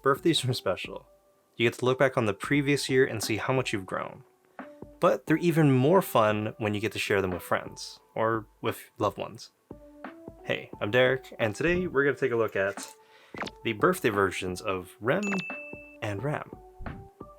Birthdays are special. You get to look back on the previous year and see how much you've grown. But they're even more fun when you get to share them with friends, or with loved ones. Hey, I'm Derek, and today we're going to take a look at the birthday versions of Rem and Ram.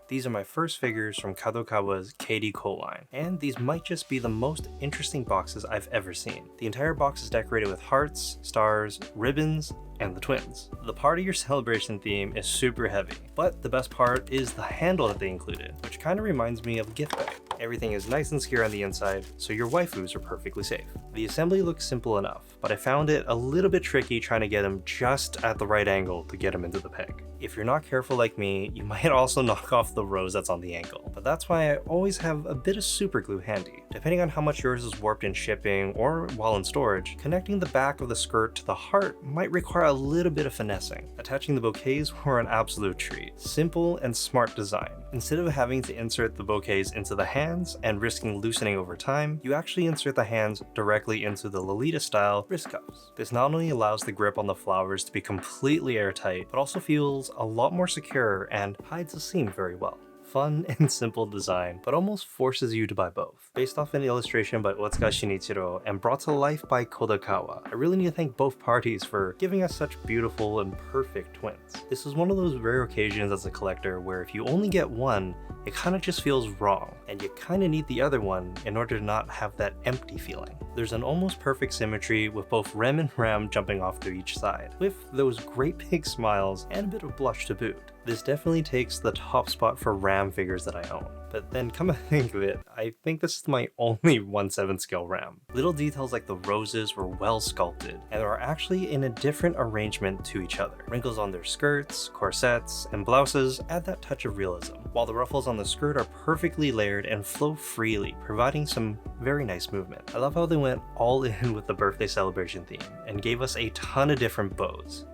These are my first figures from Kadokawa's KDcolle line, and these might just be the most interesting boxes I've ever seen. The entire box is decorated with hearts, stars, ribbons, and the twins. The party or celebration theme is super heavy, but the best part is the handle that they included, which kind of reminds me of a gift bag. Everything is nice and secure on the inside, so your waifus are perfectly safe. The assembly looks simple enough, but I found it a little bit tricky trying to get them just at the right angle to get them into the peg. If you're not careful like me, you might also knock off the rose that's on the ankle, but that's why I always have a bit of super glue handy. Depending on how much yours is warped in shipping or while in storage, connecting the back of the skirt to the heart might require a little bit of finessing. Attaching the bouquets were an absolute treat. Simple and smart design. Instead of having to insert the bouquets into the hands and risking loosening over time, you actually insert the hands directly into the Lolita-style wrist cuffs. This not only allows the grip on the flowers to be completely airtight, but also feels a lot more secure and hides the seam very well. Fun and simple design, but almost forces you to buy both. Based off an illustration by Otsuka Shinichiro and brought to life by Kadokawa, I really need to thank both parties for giving us such beautiful and perfect twins. This is one of those rare occasions as a collector where if you only get one, it kind of just feels wrong, and you kind of need the other one in order to not have that empty feeling. There's an almost perfect symmetry with both Rem and Ram jumping off to each side, with those great big smiles and a bit of blush to boot. This definitely takes the top spot for Ram figures that I own. But then come to think of it, I think this is my only 1/7 scale Ram. Little details like the roses were well sculpted, and are actually in a different arrangement to each other. Wrinkles on their skirts, corsets, and blouses add that touch of realism, while the ruffles on the skirt are perfectly layered and flow freely, providing some very nice movement. I love how they went all in with the birthday celebration theme, and gave us a ton of different bows.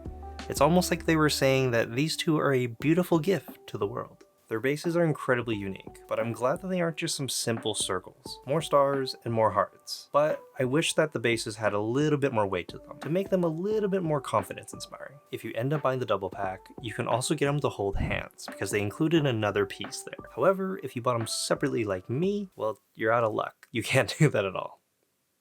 It's almost like they were saying that these two are a beautiful gift to the world. Their bases are incredibly unique, but I'm glad that they aren't just some simple circles. More stars and more hearts. But I wish that the bases had a little bit more weight to them, to make them a little bit more confidence inspiring. If you end up buying the double pack, you can also get them to hold hands, because they included another piece there. However, if you bought them separately like me, well, you're out of luck. You can't do that at all.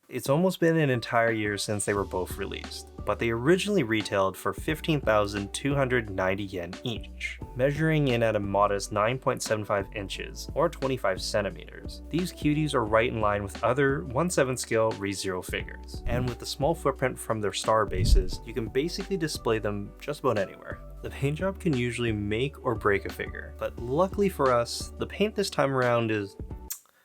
It's almost been an entire year since they were both released, but they originally retailed for 15,290 yen each, measuring in at a modest 9.75 inches or 25 centimeters. These cuties are right in line with other 1/7 scale ReZero figures, and with the small footprint from their star bases, you can basically display them just about anywhere. The paint job can usually make or break a figure, but luckily for us, the paint this time around is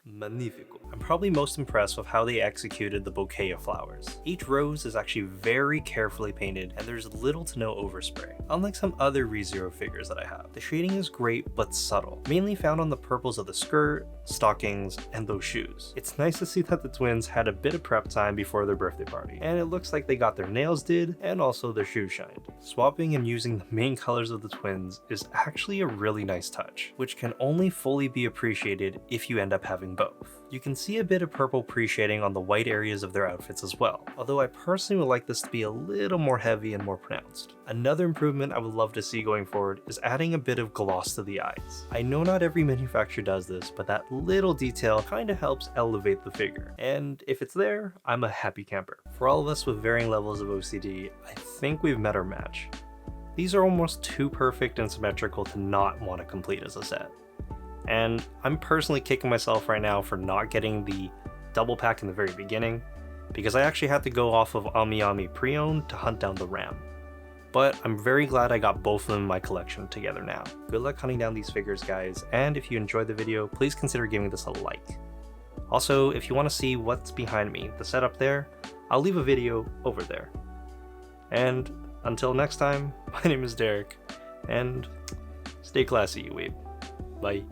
magnifico. I'm probably most impressed with how they executed the bouquet of flowers. Each rose is actually very carefully painted, and there's little to no overspray, unlike some other ReZero figures that I have. The shading is great but subtle, mainly found on the purples of the skirt, stockings, and those shoes. It's nice to see that the twins had a bit of prep time before their birthday party, and it looks like they got their nails did and also their shoes shined. Swapping and using the main colors of the twins is actually a really nice touch, which can only fully be appreciated if you end up having both. You can see a bit of purple pre-shading on the white areas of their outfits as well, although I personally would like this to be a little more heavy and more pronounced. Another improvement I would love to see going forward is adding a bit of gloss to the eyes. I know not every manufacturer does this, but that little detail kinda helps elevate the figure, and if it's there, I'm a happy camper. For all of us with varying levels of OCD, I think we've met our match. These are almost too perfect and symmetrical to not want to complete as a set. And I'm personally kicking myself right now for not getting the double pack in the very beginning, because I actually had to go off of Ami Ami pre-owned to hunt down the Ram. But I'm very glad I got both of them in my collection together now. Good luck hunting down these figures, guys, and if you enjoyed the video, please consider giving this a like. Also, if you want to see what's behind me, the setup there, I'll leave a video over there. And until next time, my name is Derek, and stay classy, you weeb. Bye.